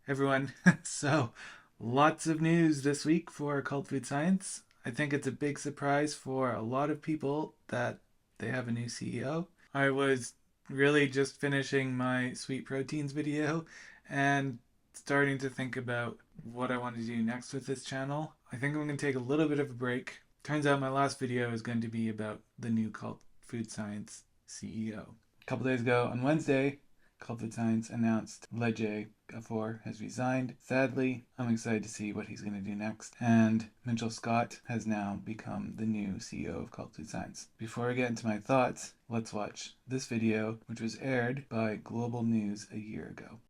everyone. So, lots of news this week for Cult Food Science. I think it's a big surprise for a lot of people that they have a new CEO. I was really just finishing my sweet proteins video and starting to think about what I want to do next with this channel. I think I'm going to take a little bit of a break. Turns out my last video is going to be about the new Cult Food Science CEO. A couple days ago on Wednesday, Cult Food Science announced Ledger Gafford has resigned. Sadly, I'm excited to see what he's going to do next. And Mitchell Scott has now become the new CEO of Cult Food Science. Before I get into my thoughts, let's watch this video, which was aired by Global News a year ago.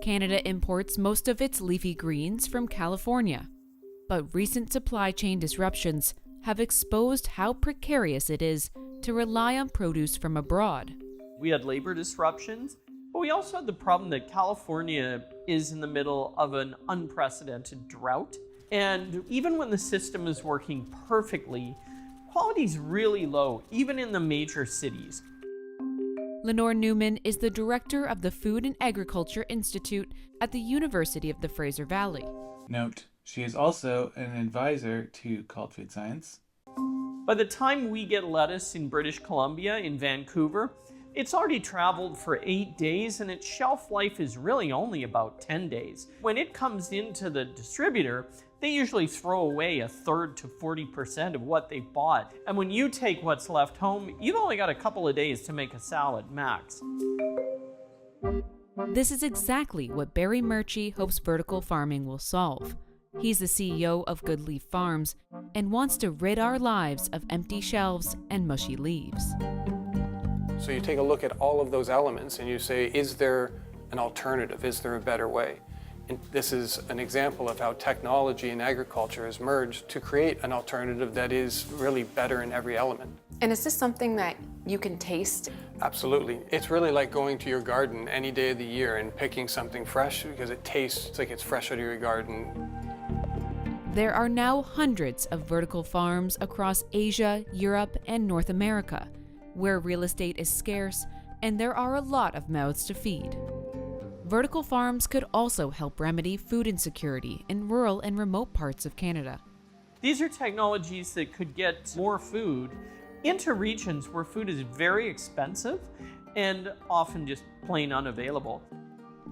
Canada imports most of its leafy greens from California, but recent supply chain disruptions have exposed how precarious it is to rely on produce from abroad. We had labor disruptions, but we also had the problem that California is in the middle of an unprecedented drought. And even when the system is working perfectly, quality is really low, even in the major cities. Lenore Newman is the director of the Food and Agriculture Institute at the University of the Fraser Valley. Note, she is also an advisor to Cult Food Science. By the time we get lettuce in British Columbia, in Vancouver, it's already traveled for 8 days and its shelf life is really only about 10 days. When it comes into the distributor, they usually throw away 1/3 to 40% of what they bought. And when you take what's left home, you've only got a couple of days to make a salad max. This is exactly what Barry Murchie hopes vertical farming will solve. He's the CEO of Good Leaf Farms and wants to rid our lives of empty shelves and mushy leaves. So you take a look at all of those elements and you say, is there an alternative? Is there a better way? And this is an example of how technology and agriculture has merged to create an alternative that is really better in every element. And is this something that you can taste? Absolutely. It's really like going to your garden any day of the year and picking something fresh because it tastes like it's fresh out of your garden. There are now hundreds of vertical farms across Asia, Europe, and North America, where real estate is scarce and there are a lot of mouths to feed. Vertical farms could also help remedy food insecurity in rural and remote parts of Canada. These are technologies that could get more food into regions where food is very expensive and often just plain unavailable.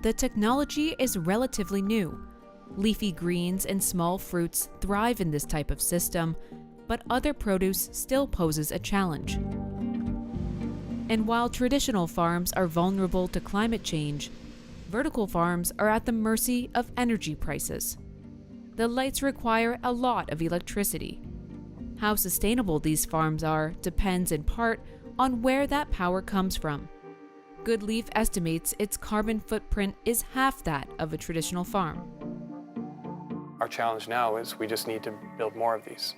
The technology is relatively new. Leafy greens and small fruits thrive in this type of system, but other produce still poses a challenge. And while traditional farms are vulnerable to climate change, vertical farms are at the mercy of energy prices. The lights require a lot of electricity. How sustainable these farms are depends in part on where that power comes from. Good Leaf estimates its carbon footprint is half that of a traditional farm. Our challenge now is we just need to build more of these.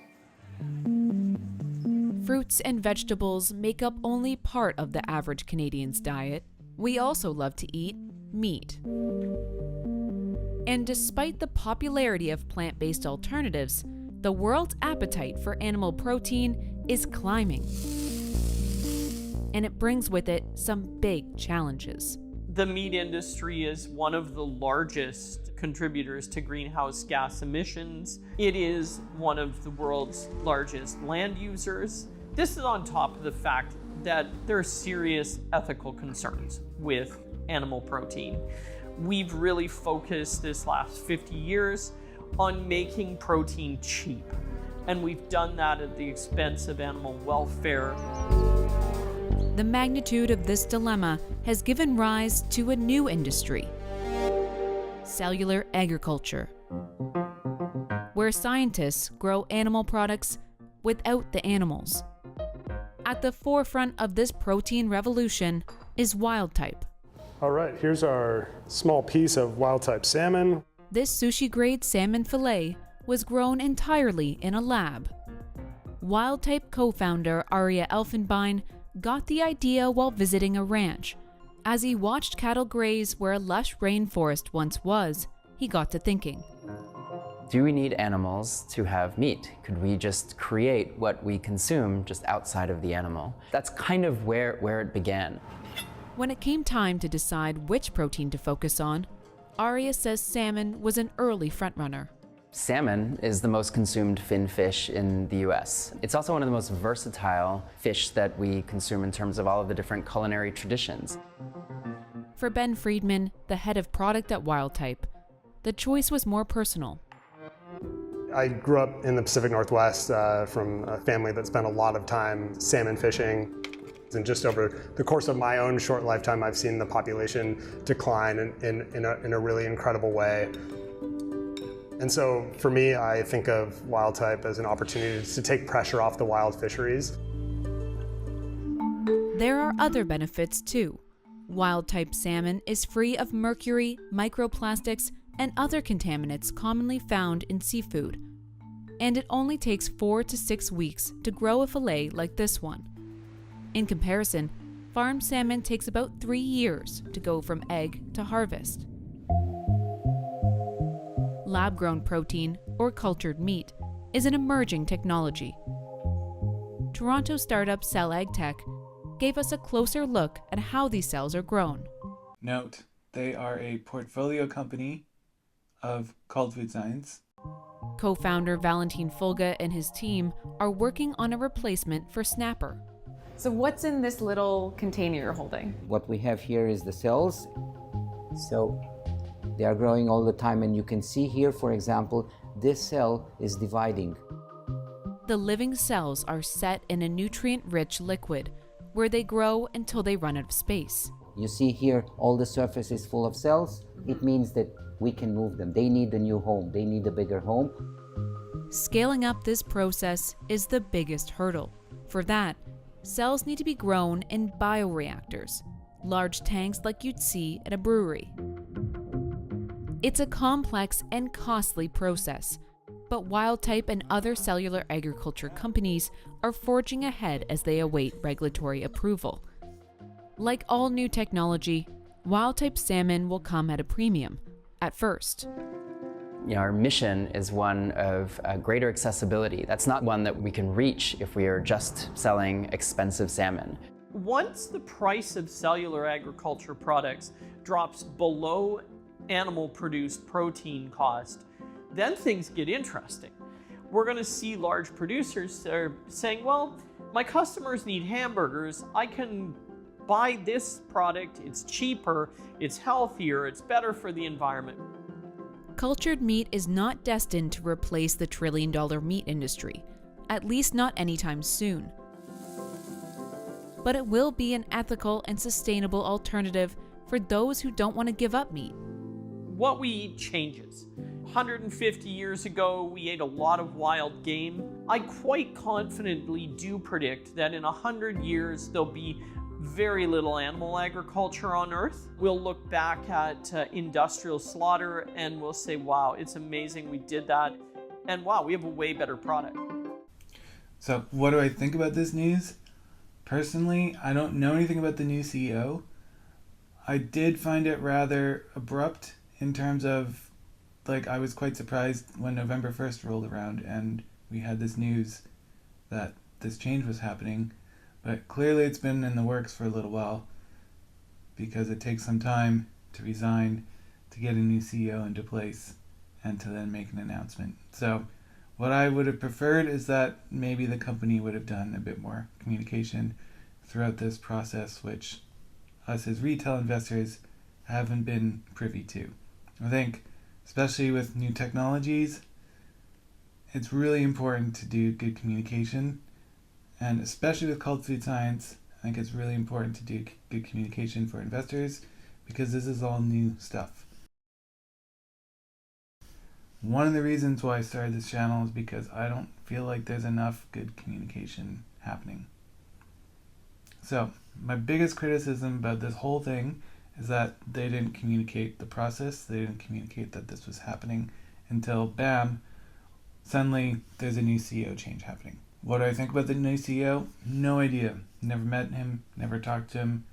Fruits and vegetables make up only part of the average Canadian's diet. We also love to eat meat. And despite the popularity of plant-based alternatives, the world's appetite for animal protein is climbing. And it brings with it some big challenges. The meat industry is one of the largest contributors to greenhouse gas emissions. It is one of the world's largest land users. This is on top of the fact that there are serious ethical concerns with animal protein. We've really focused this last 50 years on making protein cheap, and we've done that at the expense of animal welfare. The magnitude of this dilemma has given rise to a new industry: cellular agriculture, where scientists grow animal products without the animals. At the forefront of this protein revolution is Wildtype. All right, here's our small piece of Wildtype salmon. This sushi-grade salmon fillet was grown entirely in a lab. Wildtype co-founder Aria Elfenbein got the idea while visiting a ranch. As he watched cattle graze where a lush rainforest once was, he got to thinking. Do we need animals to have meat? Could we just create what we consume just outside of the animal? That's kind of where it began. When it came time to decide which protein to focus on, Arya says salmon was an early frontrunner. Salmon is the most consumed fin fish in the US. It's also one of the most versatile fish that we consume in terms of all of the different culinary traditions. For Ben Friedman, the head of product at Wildtype, the choice was more personal. I grew up in the Pacific Northwest from a family that spent a lot of time salmon fishing. And just over the course of my own short lifetime, I've seen the population decline in a really incredible way. And so for me, I think of Wildtype as an opportunity to take pressure off the wild fisheries. There are other benefits too. Wildtype salmon is free of mercury, microplastics, and other contaminants commonly found in seafood. And it only takes 4 to 6 weeks to grow a fillet like this one. In comparison, farmed salmon takes about 3 years to go from egg to harvest. Lab-grown protein, or cultured meat, is an emerging technology. Toronto startup Cell Ag Tech gave us a closer look at how these cells are grown. Note, they are a portfolio company of Cult Food Science. Co-founder Valentin Fulga and his team are working on a replacement for Snapper. So what's in this little container you're holding? What we have here is the cells. So they are growing all the time, and you can see here, for example, this cell is dividing. The living cells are set in a nutrient-rich liquid where they grow until they run out of space. You see here, all the surface is full of cells. It means that we can move them. They need a new home. They need a bigger home. Scaling up this process is the biggest hurdle. For that, cells need to be grown in bioreactors, large tanks like you'd see at a brewery. It's a complex and costly process, but Wildtype and other cellular agriculture companies are forging ahead as they await regulatory approval. Like all new technology, Wildtype salmon will come at a premium, at first. Our mission is one of greater accessibility. That's not one that we can reach if we are just selling expensive salmon. Once the price of cellular agriculture products drops below animal-produced protein cost, then things get interesting. We're going to see large producers that are saying, well, my customers need hamburgers. I can buy this product. It's cheaper, it's healthier, it's better for the environment. Cultured meat is not destined to replace the trillion-dollar meat industry, at least not anytime soon. But it will be an ethical and sustainable alternative for those who don't want to give up meat. What we eat changes. 150 years ago, we ate a lot of wild game. I quite confidently do predict that in 100 years, there'll be very little animal agriculture on Earth. We'll look back at industrial slaughter and we'll say, wow, it's amazing we did that. And wow, we have a way better product. So what do I think about this news? Personally, I don't know anything about the new CEO. I did find it rather abrupt in terms of, I was quite surprised when November 1st rolled around and we had this news that this change was happening. But clearly it's been in the works for a little while because it takes some time to resign, to get a new CEO into place, and to then make an announcement. So what I would have preferred is that maybe the company would have done a bit more communication throughout this process, which us as retail investors haven't been privy to. I think, especially with new technologies, it's really important to do good communication. And especially with Cult Food Science, I think it's really important to do good communication for investors because this is all new stuff. One of the reasons why I started this channel is because I don't feel like there's enough good communication happening. So, my biggest criticism about this whole thing is that they didn't communicate the process, they didn't communicate that this was happening until, bam, suddenly there's a new CEO change happening. What do I think about the new CEO? No idea. Never met him, never talked to him.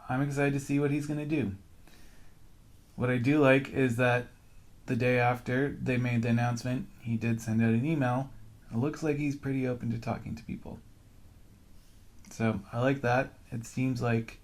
I'm excited to see what he's going to do. What I do like is that the day after they made the announcement, he did send out an email. It looks like he's pretty open to talking to people. So I like that. It seems like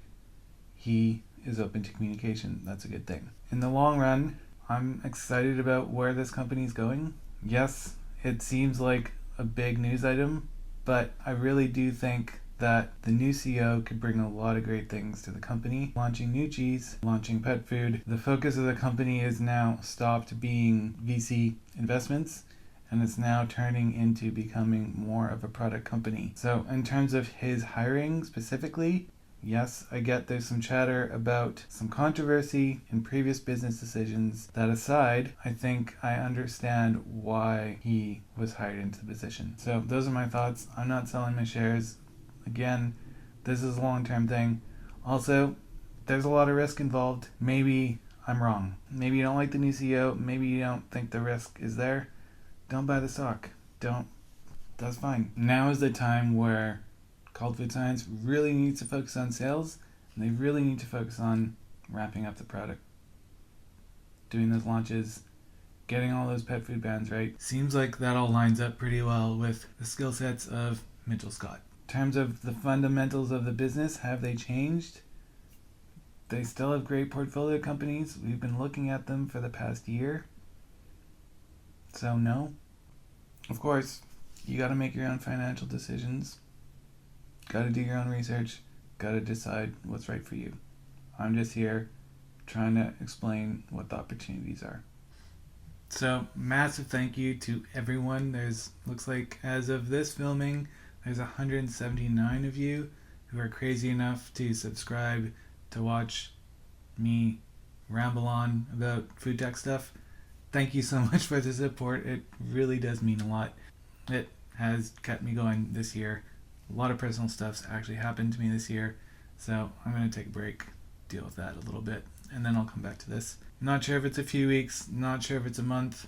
he is open to communication. That's a good thing. In the long run, I'm excited about where this company is going. Yes, it seems like a big news item, but I really do think that the new CEO could bring a lot of great things to the company. Launching new cheese, launching pet food. The focus of the company is now stopped being VC investments, and it's now turning into becoming more of a product company. So in terms of his hiring specifically, yes, I get there's some chatter about some controversy in previous business decisions. That aside, I think I understand why he was hired into the position. So those are my thoughts. I'm not selling my shares. Again, this is a long-term thing. Also, there's a lot of risk involved. Maybe I'm wrong. Maybe you don't like the new CEO. Maybe you don't think the risk is there. Don't buy the stock. Don't. That's fine. Now is the time where Cult Food Science really needs to focus on sales, and they really need to focus on wrapping up the product. Doing those launches, getting all those pet food brands right. Seems like that all lines up pretty well with the skill sets of Mitchell Scott. In terms of the fundamentals of the business, have they changed? They still have great portfolio companies. We've been looking at them for the past year. So no. Of course, you got to make your own financial decisions. Got to do your own research. Got to decide what's right for you. I'm just here trying to explain what the opportunities are. So massive thank you to everyone. Looks like as of this filming, there's 179 of you who are crazy enough to subscribe to watch me ramble on about food tech stuff. Thank you so much for the support. It really does mean a lot. It has kept me going this year. A lot of personal stuff's actually happened to me this year, so I'm going to take a break, deal with that a little bit, and then I'll come back to this. Not sure if it's a few weeks, not sure if it's a month,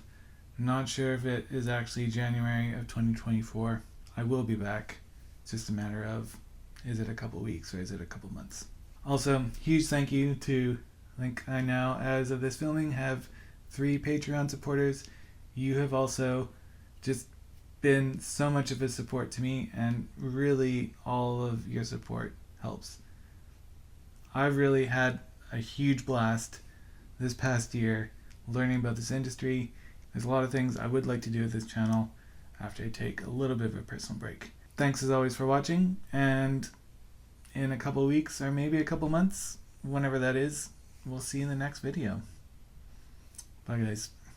not sure if it is actually January of 2024. I will be back. It's just a matter of, is it a couple weeks or is it a couple months? Also, huge thank you to, I think I now, as of this filming, have 3 Patreon supporters. You have also just been so much of a support to me, and really all of your support helps. I've really had a huge blast this past year learning about this industry. There's a lot of things I would like to do with this channel after I take a little bit of a personal break. Thanks as always for watching, and in a couple weeks or maybe a couple months, whenever that is, we'll see you in the next video. Bye guys.